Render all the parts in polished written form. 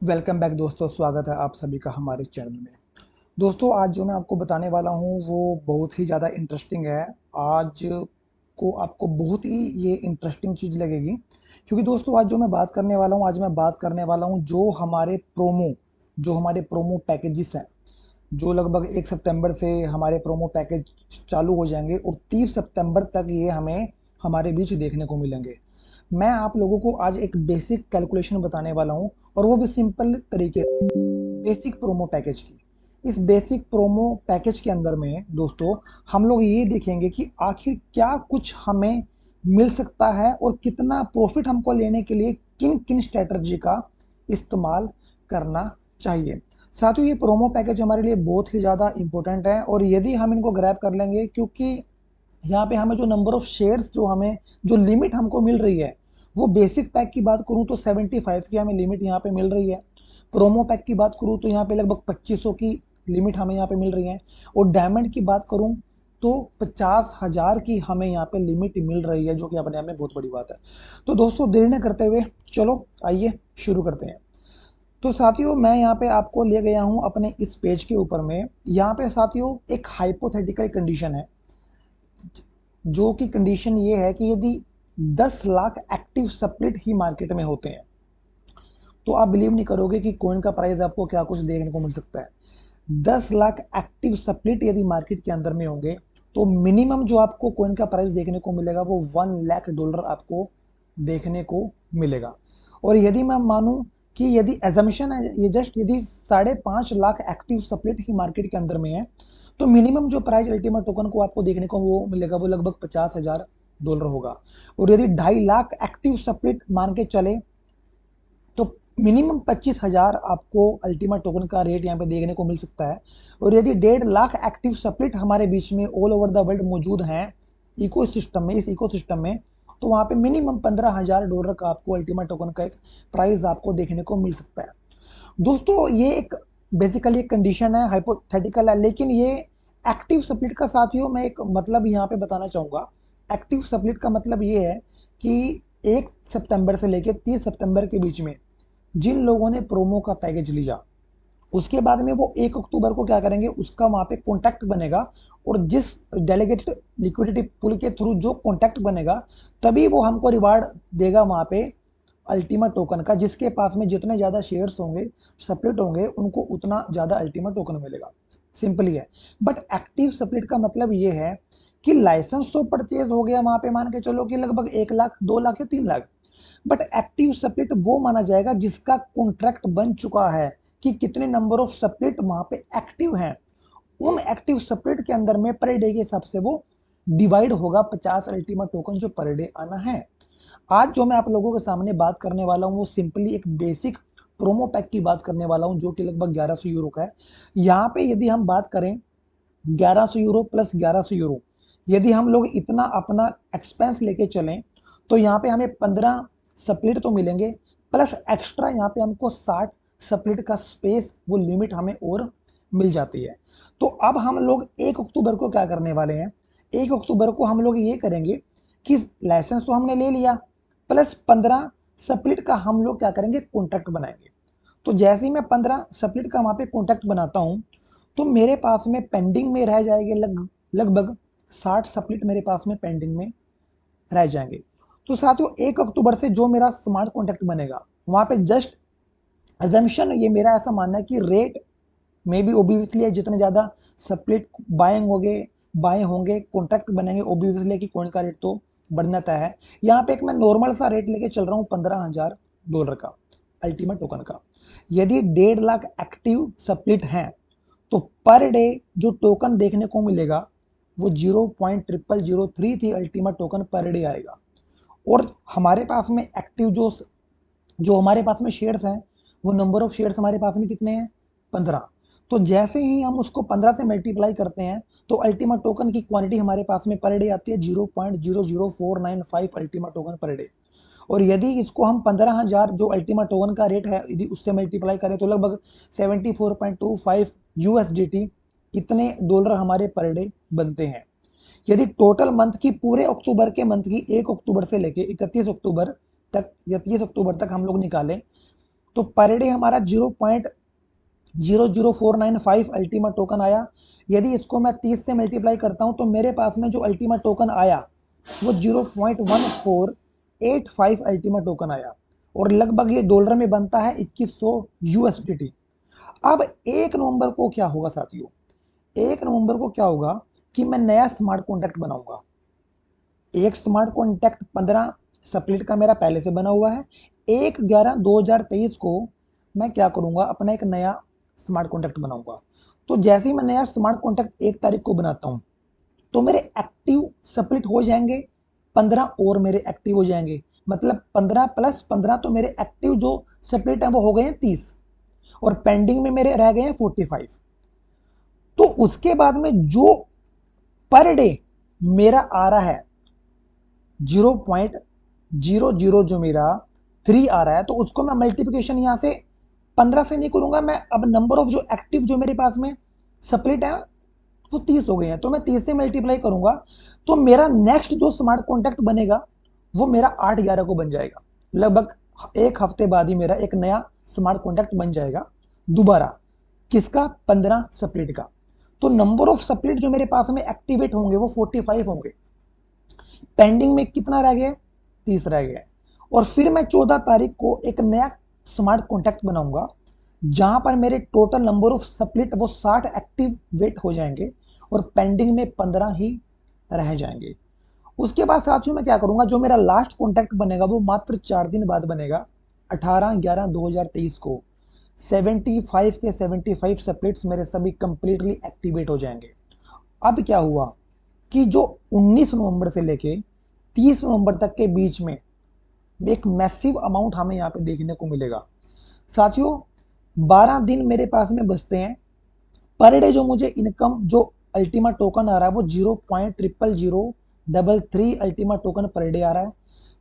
Welcome back दोस्तों, स्वागत है आप सभी का हमारे चैनल में। दोस्तों, आज जो मैं आपको बताने वाला हूँ वो बहुत ही ज़्यादा इंटरेस्टिंग है। आज को आपको बहुत ही ये इंटरेस्टिंग चीज़ लगेगी, क्योंकि दोस्तों आज जो मैं बात करने वाला हूँ, आज मैं बात करने वाला हूँ जो हमारे प्रोमो पैकेजेस हैं, जो लगभग 1 सितंबर से हमारे प्रोमो पैकेज चालू हो जाएंगे और 30 सितंबर तक ये हमें हमारे बीच देखने को मिलेंगे। मैं आप लोगों को आज एक बेसिक कैलकुलेशन बताने वाला हूँ, और वो भी सिंपल तरीके से बेसिक प्रोमो पैकेज की। इस बेसिक प्रोमो पैकेज के अंदर में दोस्तों हम लोग ये देखेंगे कि आखिर क्या कुछ हमें मिल सकता है और कितना प्रॉफिट हमको लेने के लिए किन किन स्ट्रेटजी का इस्तेमाल करना चाहिए। साथियों, ये प्रोमो पैकेज हमारे लिए बहुत ही ज़्यादा इंपॉर्टेंट है, और यदि हम इनको ग्रैब कर लेंगे, क्योंकि यहाँ पे हमें जो नंबर ऑफ शेयर्स जो हमें जो लिमिट हमको मिल रही है, वो बेसिक पैक की बात करूँ तो 75 की हमें लिमिट यहाँ पे मिल रही है। प्रोमो पैक की बात करूँ तो यहाँ पे लगभग 2500 की लिमिट हमें यहाँ पे मिल रही है, और डायमंड की बात करूँ तो 50,000 की हमें यहाँ पे लिमिट मिल रही है, जो कि अपने आप में बहुत बड़ी बात है। तो दोस्तों, देर न करते हुए चलो आइए शुरू करते हैं। तो साथियों, मैं यहाँ पे आपको ले गया हूँ अपने इस पेज के ऊपर में। यहाँ पे साथियों एक हाइपोथेटिकल कंडीशन है, जो कि कंडीशन ये है कि यदि 10 लाख एक्टिव सप्लिट ही मार्केट में होते हैं, तो आप बिलीव नहीं करोगे कि कॉइन का प्राइस आपको क्या कुछ देखने को मिल सकता है। 10 लाख एक्टिव सप्लिट यदि मार्केट के अंदर में होंगे, तो मिनिमम जो आपको कॉइन का प्राइस देखने को मिलेगा वो $1 लाख आपको देखने को मिलेगा। और यदि मैं मानूं कि यदि एजम्पशन है, ये जस्ट यदि 5.5 लाख एक्टिव सप्लिट ही मार्केट के अंदर में है, तो मिनिमम जो प्राइस अल्टीमेट टोकन को आपको देखने को वो मिलेगा वो लगभग $50,000 होगा। और यदि 2.5 लाख एक्टिव सप्लिट मान के चले, तो मिनिमम 25,000 आपको अल्टीमेट टोकन का रेट यहाँ पे देखने को मिल सकता है। और यदि 1.5 लाख एक्टिव सप्लिट हमारे बीच में ऑल ओवर द वर्ल्ड मौजूद हैं इकोसिस्टम में, इस इकोसिस्टम में, तो वहाँ पे मिनिमम $15,000 का आपको अल्टीमेट टोकन का एक प्राइस आपको देखने को मिल सकता है। दोस्तों, ये एक बेसिकली एक कंडीशन है, हाइपोथेटिकल है, लेकिन ये एक्टिव सप्लिट का साथियों मैं एक मतलब यहाँ पे बताना चाहूँगा। एक्टिव सप्लिट का मतलब ये है कि 1 सितंबर से लेकर 30 सितंबर के बीच में जिन लोगों ने प्रोमो का पैकेज लिया, उसके बाद में वो 1 अक्टूबर को क्या करेंगे, उसका वहाँ पे कॉन्टैक्ट बनेगा, और जिस डेलीगेटेड लिक्विडिटी पूल के थ्रू जो कॉन्टैक्ट बनेगा, तभी वो हमको रिवार्ड देगा वहाँ पे अल्टीमेट टोकन का। जिसके पास में जितने ज़्यादा शेयर्स होंगे, सप्लिट होंगे, उनको उतना ज़्यादा अल्टीमेट टोकन मिलेगा। सिंपली है। बट एक्टिव सप्लिट का मतलब ये है कि लाइसेंस तो परचेज हो गया वहाँ पे, मान के चलो कि लगभग 1 लाख, 2 लाख या 3 लाख। बट एक्टिव सप्लिट वो माना जाएगा जिसका कॉन्ट्रैक्ट बन चुका है, कि कितने नंबर ऑफ सप्लिट वहां पे एक्टिव हैं। उन एक्टिव सप्लिट के अंदर में पर डे के हिसाब से वो डिवाइड होगा 50 अल्टीमेट टोकन जो पर डे आना है। आज जो मैं आप लोगों के सामने बात करने वाला हूँ वो सिंपली एक बेसिक प्रोमो पैक की बात करने वाला हूँ, जो कि लगभग 1100 यूरो का है। यहाँ पे यदि हम बात करें 1100 यूरो प्लस 1100 यूरो, यदि हम लोग इतना अपना एक्सपेंस लेके चलें, तो यहाँ पे हमें 15 सप्लिट तो मिलेंगे, प्लस एक्स्ट्रा यहाँ पे हमको 60 सप्लिट का स्पेस, वो लिमिट हमें और मिल जाती है। तो अब हम लोग 1 अक्टूबर को क्या करने वाले हैं, 1 अक्टूबर को हम लोग ये करेंगे कि लाइसेंस तो हमने ले लिया, प्लस 15 सप्लिट का हम लोग क्या करेंगे, कॉन्ट्रैक्ट बनाएंगे। तो जैसे ही मैं 15 सप्लिट का वहाँ पे कॉन्ट्रैक्ट बनाता हूँ, तो मेरे पास में पेंडिंग में रह जाएंगे लगभग 60 सप्लिट मेरे पास में पेंडिंग में रह जाएंगे। तो साथियों, 1 अक्टूबर से जो मेरा स्मार्ट कॉन्ट्रैक्ट बनेगा, वहाँ पे जस्ट एजम्पशन ये मेरा ऐसा मानना है कि रेट में भी ओब्वियसली जितने ज़्यादा सप्लिट बाइंग होंगे, बाय होंगे, कॉन्ट्रैक्ट बनेंगे, ओब्वियसली कि कॉइन का रेट तो बढ़ना तय है। यहाँ पे एक मैं नॉर्मल सा रेट लेके चल रहा हूँ $15,000 का अल्टीमेट टोकन का। यदि 1.5 लाख एक्टिव सप्लिट हैं, तो पर डे जो टोकन देखने को मिलेगा वो 0.0003 थी अल्टीमेट टोकन पर डे आएगा। और हमारे पास में एक्टिव जो जो हमारे पास में शेयर्स हैं, वो नंबर ऑफ शेयर्स हमारे पास में कितने हैं, 15। तो जैसे ही हम उसको 15 से मल्टीप्लाई करते हैं, तो अल्टीमेट टोकन की क्वांटिटी हमारे पास में पर डे आती है 0.00495 अल्टीमेट टोकन पर डे। और यदि इसको हम 15,000 जो अल्टीमेट टोकन का रेट है, यदि उससे मल्टीप्लाई करें, तो लगभग 74.25 यूएसडीटी इतने डॉलर हमारे पर डे बनते हैं। यदि टोटल मंथ की, पूरे अक्टूबर के मंथ की, 1 अक्टूबर से लेके 31 अक्टूबर तक या 30 अक्टूबर तक हम लोग निकालें, तो पर डे हमारा 0.00495 अल्टीमेट टोकन आया। यदि इसको मैं 30 से मल्टीप्लाई करता हूं तो मेरे पास में जो अल्टीमेट टोकन आया वो 0.1485 अल्टीमेट टोकन आया, और लगभग ये डॉलर में बनता है 2100 यूएसडीटी। अब 1 नवंबर को क्या होगा साथियों, 1 नवंबर को क्या होगा कि मैं नया स्मार्ट कॉन्ट्रैक्ट बनाऊंगा। एक स्मार्ट कॉन्ट्रैक्ट 15 स्प्लिट का मेरा पहले से बना हुआ है। 1/11/2023 को मैं क्या करूंगा, अपना एक नया स्मार्ट कॉन्ट्रैक्ट बनाऊंगा। तो जैसे ही मैं नया स्मार्ट कॉन्ट्रैक्ट 1 तारीख को बनाता हूं तो मेरे एक्टिव स्प्लिट हो जाएंगे 15, और मेरे एक्टिव हो जाएंगे, मतलब 15 + 15, तो मेरे एक्टिव जो स्प्लिट है वो हो गए हैं 30, और पेंडिंग में मेरे रह गए हैं 45। तो उसके बाद में जो पर डे मेरा आ रहा है 0.00 जो मेरा 3 आ रहा है, तो उसको मैं मल्टीप्लिकेशन यहां से 15 से नहीं करूंगा मैं। अब नंबर ऑफ जो एक्टिव जो मेरे पास में स्प्लिट है वो 30 हो गए हैं, तो मैं 30 से मल्टीप्लाई करूंगा, तो मेरा नेक्स्ट जो स्मार्ट कॉन्टैक्ट बनेगा वो मेरा 8/11 को बन जाएगा। लगभग 1 हफ्ते बाद ही मेरा एक नया स्मार्ट कॉन्टैक्ट बन जाएगा दोबारा। किसका? 15 स्प्लिट का। तो नंबर ऑफ स्प्लिट जो मेरे पास में एक्टिवेट होंगे वो 45 होंगे। पेंडिंग में कितना रह गया? 30 रह गया। और फिर मैं 14 तारीख को एक नया स्मार्ट कॉन्टैक्ट बनाऊंगा जहां पर मेरे टोटल नंबर ऑफ स्प्लिट वो 60 एक्टिवेट हो जाएंगे, और पेंडिंग में 15 ही रह जाएंगे। उसके बाद साथियों मैं क्या करूंगा, जो मेरा लास्ट कॉन्टैक्ट बनेगा वो मात्र 4 दिन बाद बनेगा। 18/11/2023 को 75 के 75 स्प्लिट्स मेरे सभी कंप्लीटली एक्टिवेट हो जाएंगे। अब क्या हुआ कि जो 19 नवंबर से लेके 30 नवंबर तक के बीच में एक मैसिव अमाउंट हमें यहाँ पे देखने को मिलेगा। साथियों 12 दिन मेरे पास में बचते हैं। पर डे जो मुझे इनकम जो अल्टीमा टोकन आ रहा है वो 0.00033 अल्टीमा टोकन पर डे आ रहा है।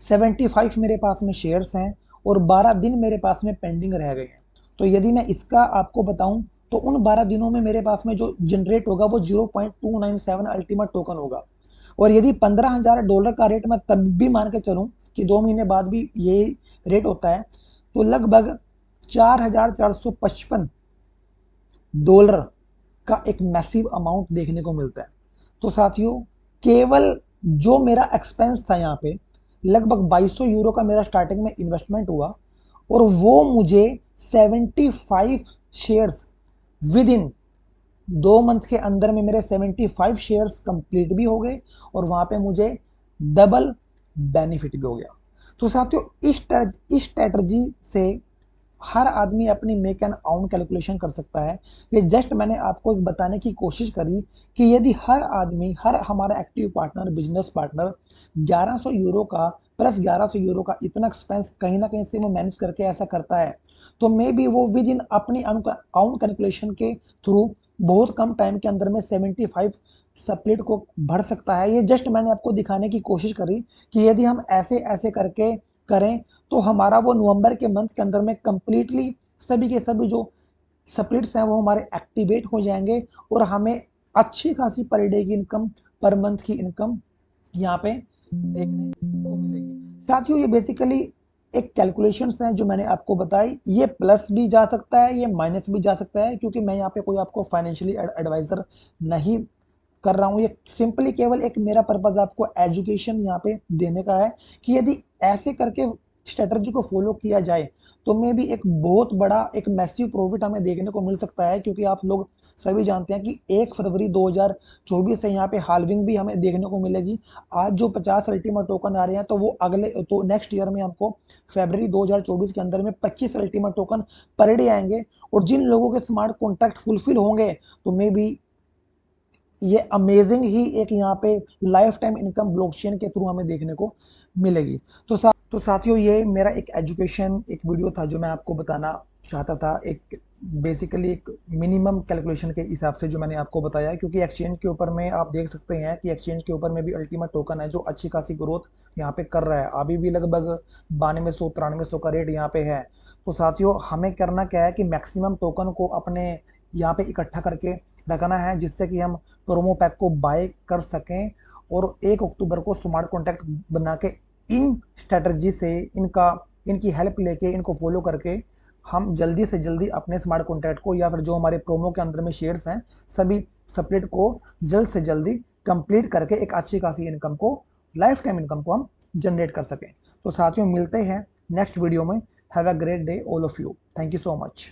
75 मेरे पास में शेयर्स हैं, और 12 दिन मेरे पास में पेंडिंग रह गए हैं। तो यदि मैं इसका आपको बताऊं तो उन 12 दिनों में मेरे पास में जो जनरेट होगा वो 0.297 अल्टीमेट टोकन होगा। और यदि $15,000 का रेट मैं तब भी मान के चलूं कि 2 महीने बाद भी ये रेट होता है, तो लगभग $4,455 का एक मैसिव अमाउंट देखने को मिलता है। तो साथियों केवल जो मेरा एक्सपेंस था यहाँ पे लगभग €2200 का मेरा स्टार्टिंग में इन्वेस्टमेंट हुआ, और वो मुझे 75 शेयर्स विद इन 2 मंथ के अंदर में मेरे 75 शेयर्स कंप्लीट भी हो गए, और वहां पे मुझे डबल बेनिफिट भी हो गया। तो साथियों इस स्ट्रेटजी से हर आदमी अपनी मेक एंड आउन कैलकुलेशन कर सकता है। ये जस्ट मैंने आपको एक बताने की कोशिश करी कि यदि हर आदमी, हर हमारा एक्टिव पार्टनर, बिजनेस पार्टनर €1100 का प्लस €1100 का इतना एक्सपेंस कहीं ना कहीं से वो मैनेज करके ऐसा करता है, तो मे बी वो विद इन अपनी आउन कैलकुलेशन के थ्रू बहुत कम टाइम के अंदर में 75 स्प्लिट को भर सकता है। ये जस्ट मैंने आपको दिखाने की कोशिश करी कि यदि हम ऐसे ऐसे करके करें तो हमारा वो नवंबर के मंथ के अंदर में कंप्लीटली सभी के सभी जो स्प्लिट्स हैं वो हमारे एक्टिवेट हो जाएंगे, और हमें अच्छी खासी पर डे की इनकम, पर मंथ की इनकम यहाँ पे देखने को मिलेगी। साथियों ये बेसिकली एक कैलकुलेशंस हैं जो मैंने आपको बताई। ये प्लस भी जा सकता है, ये माइनस भी जा सकता है, क्योंकि मैं यहाँ पे कोई आपको फाइनेंशियली एडवाइजर नहीं कर रहा हूँ। ये सिंपली केवल एक मेरा पर्पज आपको एजुकेशन यहाँ पे देने का है कि यदि ऐसे करके स्ट्रेटजी को फॉलो किया जाए तो मे भी एक बहुत बड़ा एक मैसिव प्रॉफिट हमें देखने को मिल सकता है। क्योंकि आप लोग सभी जानते हैं कि 1 फरवरी 2024 से यहाँ पे हाल्विंग भी हमें देखने को मिलेगी। आज जो 50 अल्टीमेट टोकन आ रहे हैं तो वो अगले तो नेक्स्ट ईयर में हमको फरवरी 2024 के अंदर में 25 अल्टीमेट टोकन पर डे आएंगे। और जिन लोगों के स्मार्ट कॉन्ट्रैक्ट फुलफिल होंगे तो मे बी ये अमेजिंग ही एक यहाँ पे लाइफ टाइम इनकम ब्लॉकचेन के थ्रू हमें देखने को मिलेगी। तो साथियों ये मेरा एक एजुकेशन एक वीडियो था जो मैं आपको बताना चाहता था, एक बेसिकली एक मिनिमम कैलकुलेशन के हिसाब से जो मैंने आपको बताया। क्योंकि एक्सचेंज के ऊपर में आप देख सकते हैं कि एक्सचेंज के ऊपर में भी अल्टीमेट टोकन है जो अच्छी खासी ग्रोथ यहाँ पे कर रहा है। अभी भी लगभग 9200-9300 का रेट यहाँ पे है। तो साथियों हमें करना क्या है कि मैक्सिमम टोकन को अपने यहाँ पे इकट्ठा करके रखना है, जिससे कि हम प्रोमो पैक को बाय कर सकें, और 1 अक्टूबर को स्मार्ट कॉन्टैक्ट बना के इन स्ट्रेटजी से इनकी हेल्प लेके इनको फॉलो करके हम जल्दी से जल्दी अपने स्मार्ट कॉन्ट्रैक्ट को या फिर जो हमारे प्रोमो के अंदर में शेयर्स हैं सभी सेपरेट को जल्द से जल्दी कंप्लीट करके एक अच्छी खासी इनकम को, लाइफ टाइम इनकम को हम जनरेट कर सकें। तो साथियों, मिलते हैं नेक्स्ट वीडियो में। Have a great day all of you. Thank you so much.